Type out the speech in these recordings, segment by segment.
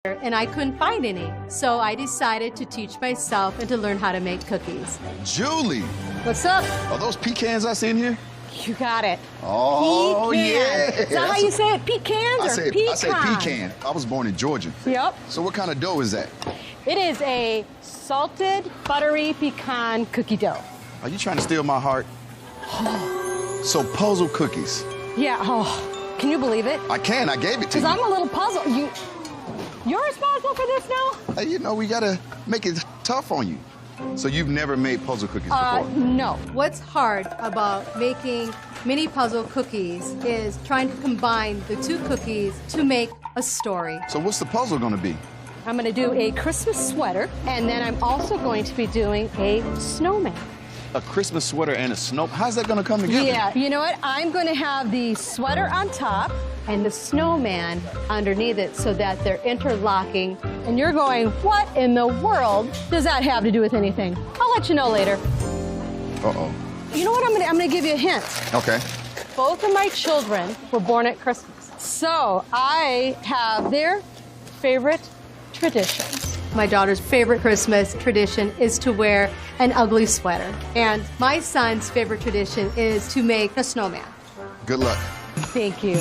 and I couldn't find any. So I decided to teach myself and to learn how to make cookies. Julie! What's up? Are those pecans I see in here? You got it. Oh, Pecan. yeah. Is that how you say it? Pecans or pecan? I say pecan. I was born in Georgia. Yep. So what kind of dough is that? It is a salted, buttery pecan cookie dough. Are you trying to steal my heart? So puzzle cookies. Yeah, oh, can you believe it? I can, I gave it to you. Because I'm a little puzzled. You're responsible for this now? Hey, you know, we gotta make it tough on you. So you've never made puzzle cookies before? No. What's hard about making mini puzzle cookies is trying to combine the two cookies to make a story. So what's the puzzle gonna be? I'm gonna do a Christmas sweater, and then I'm also going to be doing a snowman. A Christmas sweater and a snow, how's that gonna come together? Yeah, you know what? I'm gonna have the sweater on top and the snowman underneath it so that they're interlocking. And you're going, what in the world does that have to do with anything? I'll let you know later. Uh-oh. You know what? I'm gonna give you a hint. Okay. Both of my children were born at Christmas. So I have their favorite traditions. My daughter's favorite Christmas tradition is to wear an ugly sweater. And my son's favorite tradition is to make a snowman. Good luck. Thank you.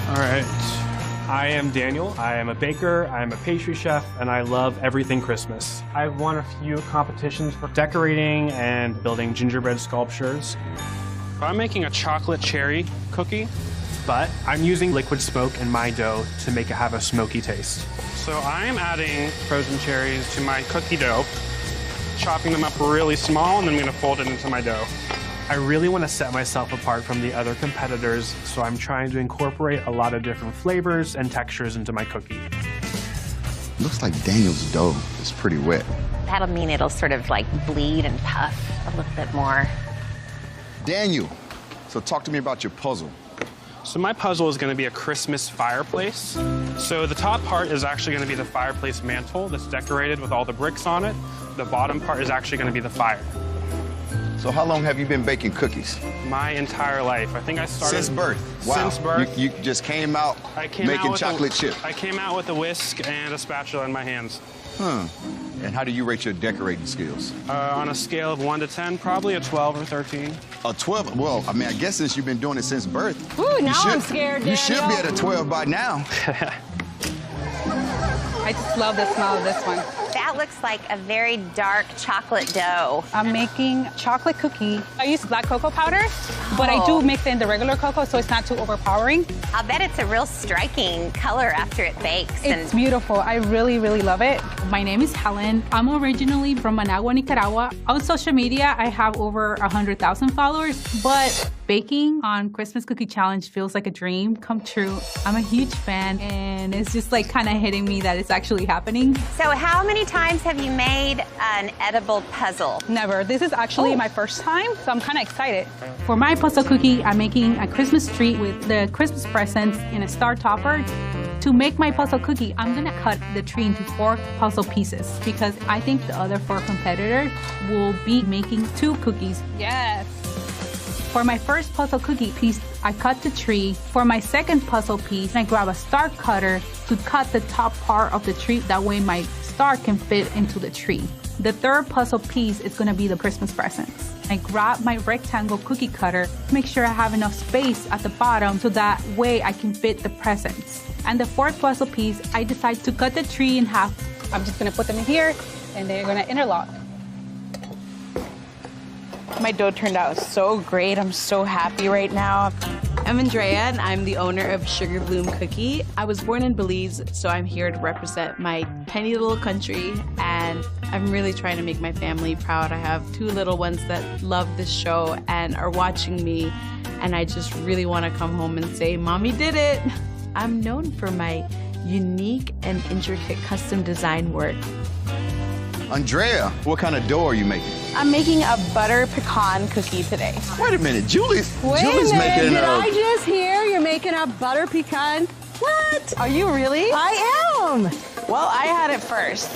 All right. I am Daniel. I am a baker, I am a pastry chef, and I love everything Christmas. I've won a few competitions for decorating and building gingerbread sculptures. I'm making a chocolate cherry cookie, but I'm using liquid smoke in my dough to make it have a smoky taste. So I'm adding frozen cherries to my cookie dough, chopping them up really small, and then I'm gonna fold it into my dough. I really want to set myself apart from the other competitors, so I'm trying to incorporate a lot of different flavors and textures into my cookie. Looks like Daniel's dough is pretty wet. That'll mean it'll sort of like bleed and puff a little bit more. Daniel, so talk to me about your puzzle. So my puzzle is going to be a Christmas fireplace. So the top part is actually going to be the fireplace mantle that's decorated with all the bricks on it. The bottom part is actually going to be the fire. So how long have you been baking cookies? My entire life. I think I started... Since birth? Wow. Since birth. You just came out making chocolate chip. I came out with a whisk and a spatula in my hands. Huh. And how do you rate your decorating skills? On a scale of 1 to 10, probably a 12 or 13. A 12? Well, I mean, I guess since you've been doing it since birth. Ooh, now I'm scared, Daniel. You should be at a 12 by now. I just love the smell of this one. That looks like a very dark chocolate dough. I'm making chocolate cookie. I use black cocoa powder, but I do mix in the regular cocoa so it's not too overpowering. I'll bet it's a real striking color after it bakes. It's beautiful. I really, really love it. My name is Helen. I'm originally from Managua, Nicaragua. On social media, I have over 100,000 followers, but baking on Christmas Cookie Challenge feels like a dream come true. I'm a huge fan, and it's just like kind of hitting me that it's actually happening. So how many times have you made an edible puzzle? Never. This is actually my first time, so I'm kind of excited. For my puzzle cookie, I'm making a Christmas tree with the Christmas presents in a star topper. To make my puzzle cookie, I'm gonna cut the tree into 4 puzzle pieces because I think the other 4 competitors will be making 2 cookies. Yes. For my first puzzle cookie piece, I cut the tree. For my second puzzle piece, I grab a star cutter to cut the top part of the tree. That way my star can fit into the tree. The third puzzle piece is gonna be the Christmas presents. I grab my rectangle cookie cutter, make sure I have enough space at the bottom so that way I can fit the presents. And the fourth puzzle piece, I decide to cut the tree in half. I'm just gonna put them in here and they're gonna interlock. My dough turned out so great. I'm so happy right now. I'm Andrea, and I'm the owner of Sugar Bloom Cookie. I was born in Belize, so I'm here to represent my tiny little country, and I'm really trying to make my family proud. I have 2 little ones that love this show and are watching me, and I just really want to come home and say, Mommy did it. I'm known for my unique and intricate custom design work. Andrea, what kind of dough are you making? I'm making a butter pecan cookie today. Wait a minute, Julie's Wait making did I just hear you're making a butter pecan? What? Are you really? I am. Well, I had it first.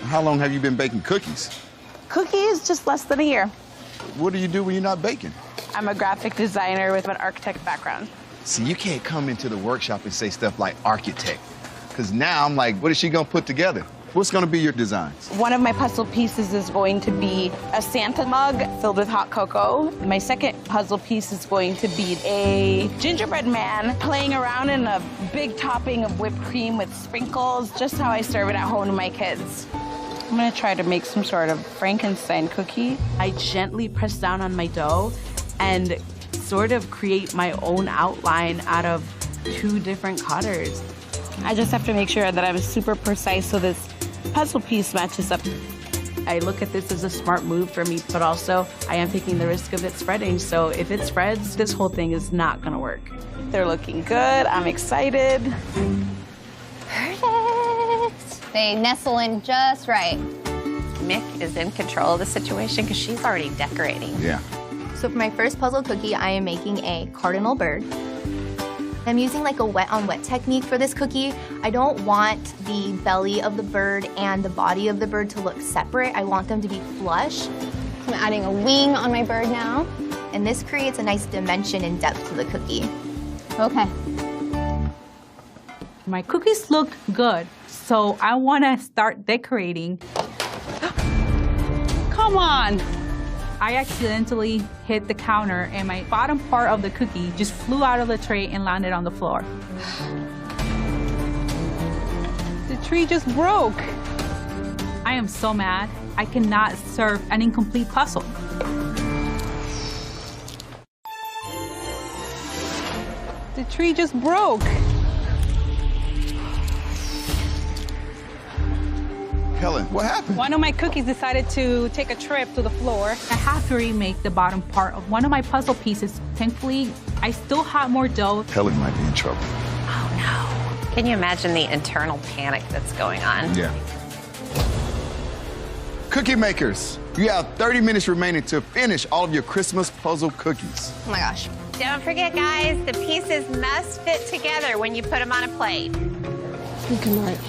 How long have you been baking cookies? Cookies, just less than a year. What do you do when you're not baking? I'm a graphic designer with an architect background. See, you can't come into the workshop and say stuff like architect, because now I'm like, what is she gonna put together? What's gonna be your designs? One of my puzzle pieces is going to be a Santa mug filled with hot cocoa. My second puzzle piece is going to be a gingerbread man playing around in a big topping of whipped cream with sprinkles, just how I serve it at home to my kids. I'm gonna try to make some sort of Frankenstein cookie. I gently press down on my dough and sort of create my own outline out of 2 different cutters. I just have to make sure that I'm super precise so this puzzle piece matches up. I look at this as a smart move for me, but also I am taking the risk of it spreading. So if it spreads, this whole thing is not gonna work. They're looking good. I'm excited. Perfect. They nestle in just right. Mick is in control of the situation because she's already decorating. Yeah. So for my first puzzle cookie, I am making a cardinal bird. I'm using like a wet on wet technique for this cookie. I don't want the belly of the bird and the body of the bird to look separate. I want them to be flush. So I'm adding a wing on my bird now. And this creates a nice dimension and depth to the cookie. Okay. My cookies look good, so I want to start decorating. Come on! I accidentally hit the counter and my bottom part of the cookie just flew out of the tray and landed on the floor. The tree just broke. I am so mad. I cannot serve an incomplete puzzle. The tree just broke. Helen, what happened? One of my cookies decided to take a trip to the floor. I have to remake the bottom part of one of my puzzle pieces. Thankfully, I still have more dough. Helen might be in trouble. Oh no. Can you imagine the internal panic that's going on? Yeah. Cookie makers, you have 30 minutes remaining to finish all of your Christmas puzzle cookies. Oh my gosh. Don't forget, guys, the pieces must fit together when you put them on a plate. Good night.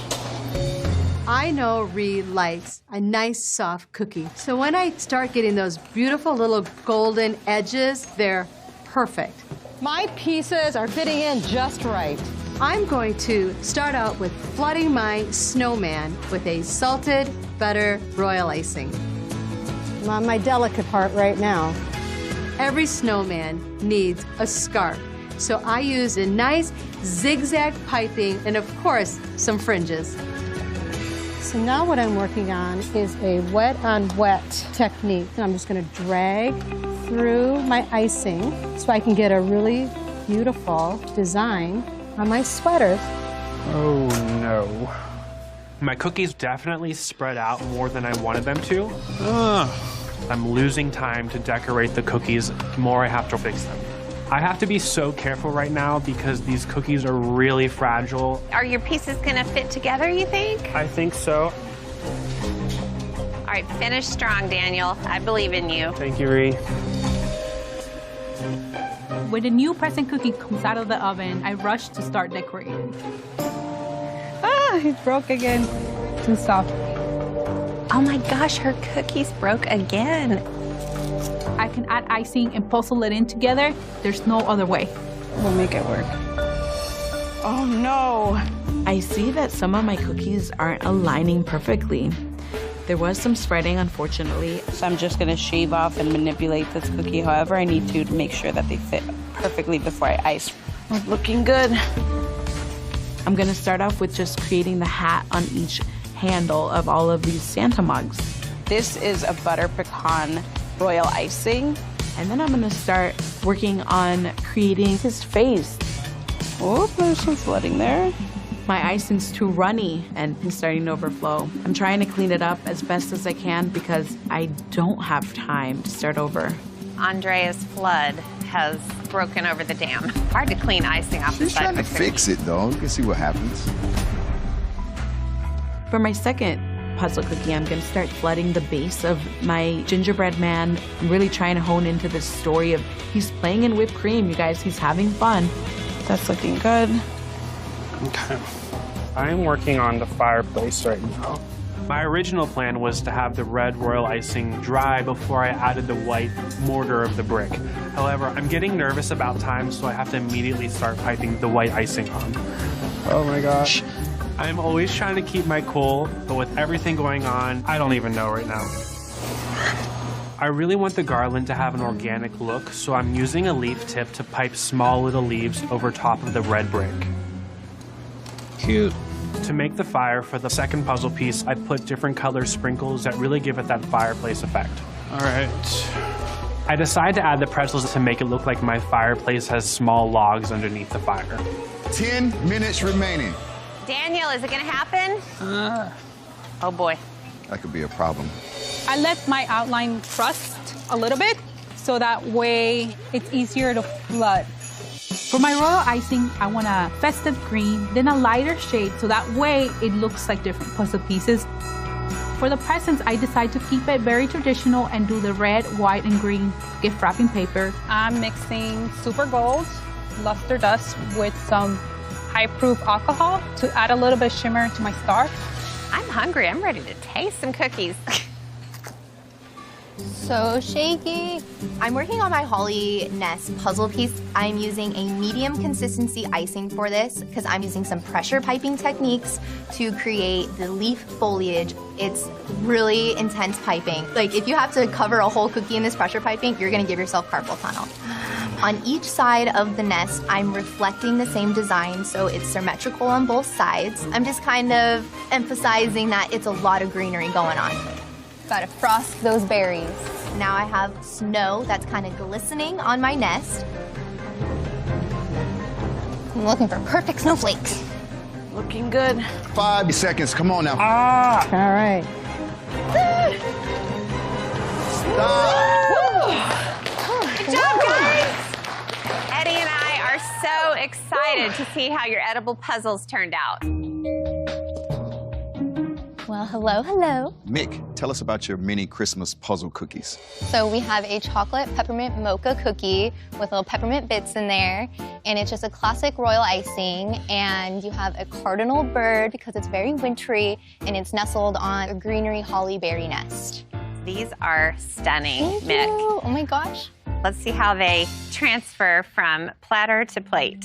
I know Ree likes a nice soft cookie. So when I start getting those beautiful little golden edges, they're perfect. My pieces are fitting in just right. I'm going to start out with flooding my snowman with a salted butter royal icing. I'm on my delicate part right now. Every snowman needs a scarf. So I use a nice zigzag piping and of course, some fringes. So now what I'm working on is a wet on wet technique. And I'm just gonna drag through my icing so I can get a really beautiful design on my sweater. Oh no. My cookies definitely spread out more than I wanted them to. I'm losing time to decorate the cookies. The more I have to fix them. I have to be so careful right now because these cookies are really fragile. Are your pieces gonna fit together, you think? I think so. All right, finish strong, Daniel. I believe in you. Thank you, Ree. When the new present cookie comes out of the oven, I rush to start decorating. Ah, it broke again. Too soft. Oh my gosh, her cookies broke again. I can add icing and puzzle it in together. There's no other way. We'll make it work. Oh no. I see that some of my cookies aren't aligning perfectly. There was some spreading, unfortunately, so I'm just gonna shave off and manipulate this cookie however I need to make sure that they fit perfectly before I ice. It's looking good. I'm gonna start off with just creating the hat on each handle of all of these Santa mugs. This is a butter pecan royal icing, and then I'm gonna start working on creating his face. Oh, there's some flooding there. My icing's too runny and it's starting to overflow. I'm trying to clean it up as best as I can because I don't have time to start over. Andrea's flood has broken over the dam. Hard to clean icing off the She's side trying of to a cookie. fix it, though. You can see what happens. For my second puzzle cookie, I'm gonna start flooding the base of my gingerbread man. I'm really trying to hone into this story of he's playing in whipped cream, you guys. He's having fun. That's looking good. Okay. I'm working on the fireplace right now. My original plan was to have the red royal icing dry before I added the white mortar of the brick. However, I'm getting nervous about time, so I have to immediately start piping the white icing on. Oh my gosh. I'm always trying to keep my cool, but with everything going on, I don't even know right now. I really want the garland to have an organic look, so I'm using a leaf tip to pipe small little leaves over top of the red brick. Cute. To make the fire for the second puzzle piece, I put different color sprinkles that really give it that fireplace effect. All right. I decided to add the pretzels to make it look like my fireplace has small logs underneath the fire. 10 minutes remaining. Daniel, is it gonna happen? Oh boy. That could be a problem. I let my outline crust a little bit so that way it's easier to flood. For my royal icing, I want a festive green, then a lighter shade so that way it looks like different puzzle pieces. For the presents, I decide to keep it very traditional and do the red, white, and green gift wrapping paper. I'm mixing super gold, luster dust with some high-proof alcohol to add a little bit of shimmer to my star. I'm hungry. I'm ready to taste some cookies. So shaky. I'm working on my holly nest puzzle piece. I'm using a medium consistency icing for this because I'm using some pressure piping techniques to create the leaf foliage. It's really intense piping. Like if you have to cover a whole cookie in this pressure piping, you're gonna give yourself carpal tunnel. On each side of the nest, I'm reflecting the same design, so it's symmetrical on both sides. I'm just kind of emphasizing that it's a lot of greenery going on. Gotta frost those berries. Now I have snow that's kind of glistening on my nest. I'm looking for perfect snowflakes. Looking good. 5 seconds, come on now. All right. Stop. Good job, guys! Eddie and I are so excited to see how your edible puzzles turned out. Well, hello, hello. Mick, tell us about your mini Christmas puzzle cookies. So we have a chocolate peppermint mocha cookie with little peppermint bits in there, and it's just a classic royal icing, and you have a cardinal bird because it's very wintry, and it's nestled on a greenery holly berry nest. These are stunning, Thank Mick. you. Oh my gosh. Let's see how they transfer from platter to plate.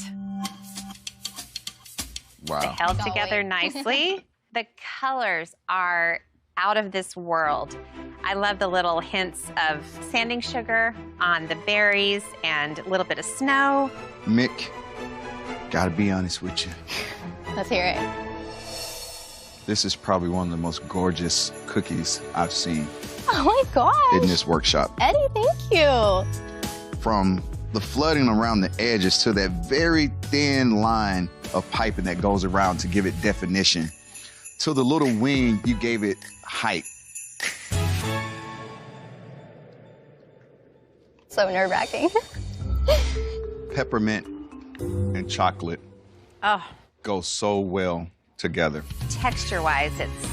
Wow. They're held together nicely. The colors are out of this world. I love the little hints of sanding sugar on the berries and a little bit of snow. Mick, gotta be honest with you. Let's hear it. This is probably one of the most gorgeous cookies I've seen Oh my gosh. in this workshop. Eddie, thank you. From the flooding around the edges to that very thin line of piping that goes around to give it definition, to the little wing, you gave it height. So nerve-wracking. Peppermint and chocolate go so well together. Texture-wise, it's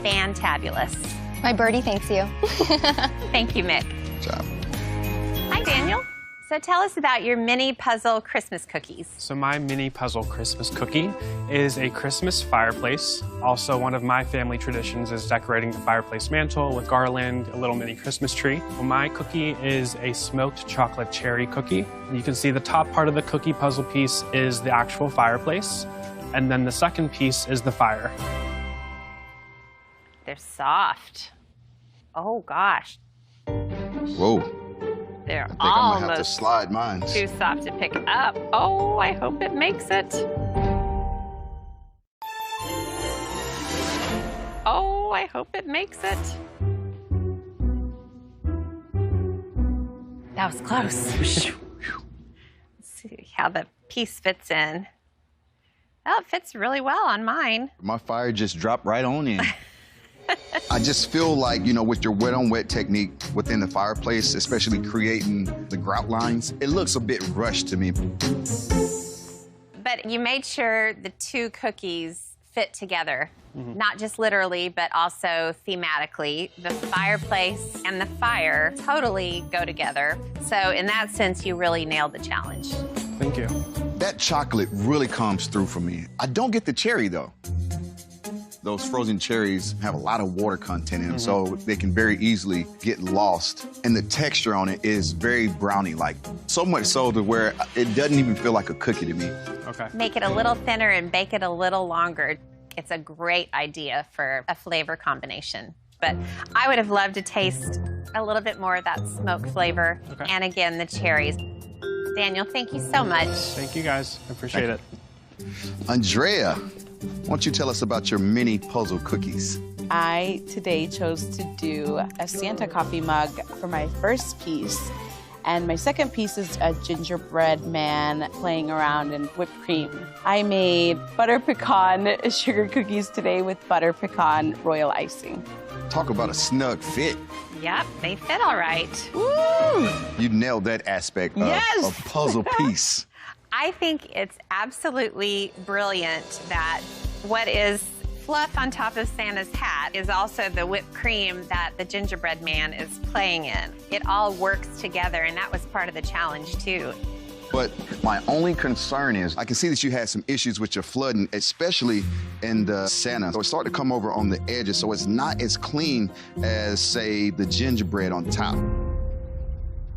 fantabulous. My birdie thanks you. Thank you, Mick. Good job. Hi, Daniel. So tell us about your mini puzzle Christmas cookies. So my mini puzzle Christmas cookie is a Christmas fireplace. Also, one of my family traditions is decorating the fireplace mantle with garland, a little mini Christmas tree. Well, my cookie is a smoked chocolate cherry cookie. You can see the top part of the cookie puzzle piece is the actual fireplace, and then the second piece is the fire. They're soft. Oh, gosh. Whoa. They're I think I'm gonna have to almost slide mine. too soft to pick up. Oh, I hope it makes it. Oh, I hope it makes it. That was close. Let's see how the piece fits in. Oh, it fits really well on mine. My fire just dropped right on in. I just feel like, you know, with your wet on wet technique within the fireplace, especially creating the grout lines, it looks a bit rushed to me. But you made sure the two cookies fit together, not just literally, but also thematically. The fireplace and the fire totally go together. So in that sense, you really nailed the challenge. Thank you. That chocolate really comes through for me. I don't get the cherry though. Those frozen cherries have a lot of water content in them, so they can very easily get lost. And the texture on it is very brownie-like. So much so to where it doesn't even feel like a cookie to me. Okay. Make it a little thinner and bake it a little longer. It's a great idea for a flavor combination. But I would have loved to taste a little bit more of that smoke flavor. Okay. And again, the cherries. Daniel, thank you so much. Thank you guys. I appreciate it. Andrea, why don't you tell us about your mini puzzle cookies? I today chose to do a Santa coffee mug for my first piece. And my second piece is a gingerbread man playing around in whipped cream. I made butter pecan sugar cookies today with butter pecan royal icing. Talk about a snug fit. Yep, they fit all right. Woo! You nailed that aspect of Yes! a puzzle piece. I think it's absolutely brilliant that what is fluff on top of Santa's hat is also the whipped cream that the gingerbread man is playing in. It all works together, and that was part of the challenge, too. But my only concern is, I can see that you had some issues with your flooding, especially in the Santa. So it started to come over on the edges, so it's not as clean as, say, the gingerbread on top.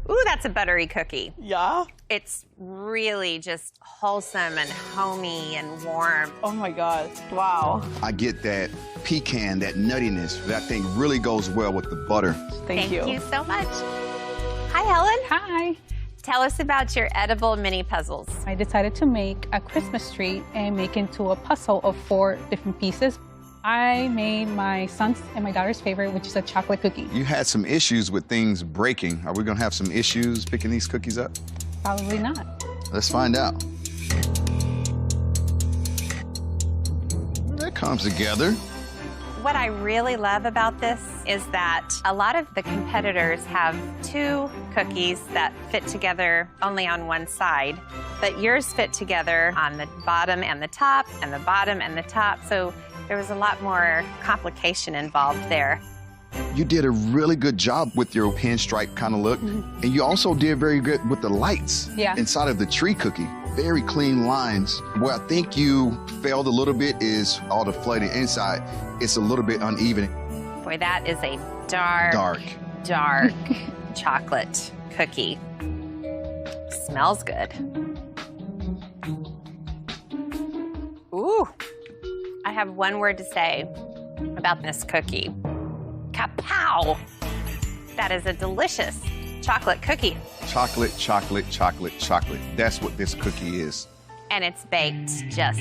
Ooh, that's a buttery cookie. Yeah? It's really just wholesome and homey and warm. Oh my God. Wow. I get that pecan, that nuttiness. That thing really goes well with the butter. Thank you. so much. Hi, Helen. Hi. Tell us about your edible mini puzzles. I decided to make a Christmas tree and make into a puzzle of 4 different pieces. I made my son's and my daughter's favorite, which is a chocolate cookie. You had some issues with things breaking. Are we gonna have some issues picking these cookies up? Probably not. Let's find out. That comes together. What I really love about this is that a lot of the competitors have 2 cookies that fit together only on one side, but yours fit together on the bottom and the top, and the bottom and the top, so there was a lot more complication involved there. You did a really good job with your pinstripe kind of look, and you also did very good with the lights inside of the tree cookie. Very clean lines. Where I think you failed a little bit is all the flooding inside. It's a little bit uneven. Boy, that is a dark chocolate cookie. Smells good. Ooh. I have one word to say about this cookie. Kapow! That is a delicious chocolate cookie. Chocolate, chocolate, chocolate, chocolate. That's what this cookie is. And it's baked just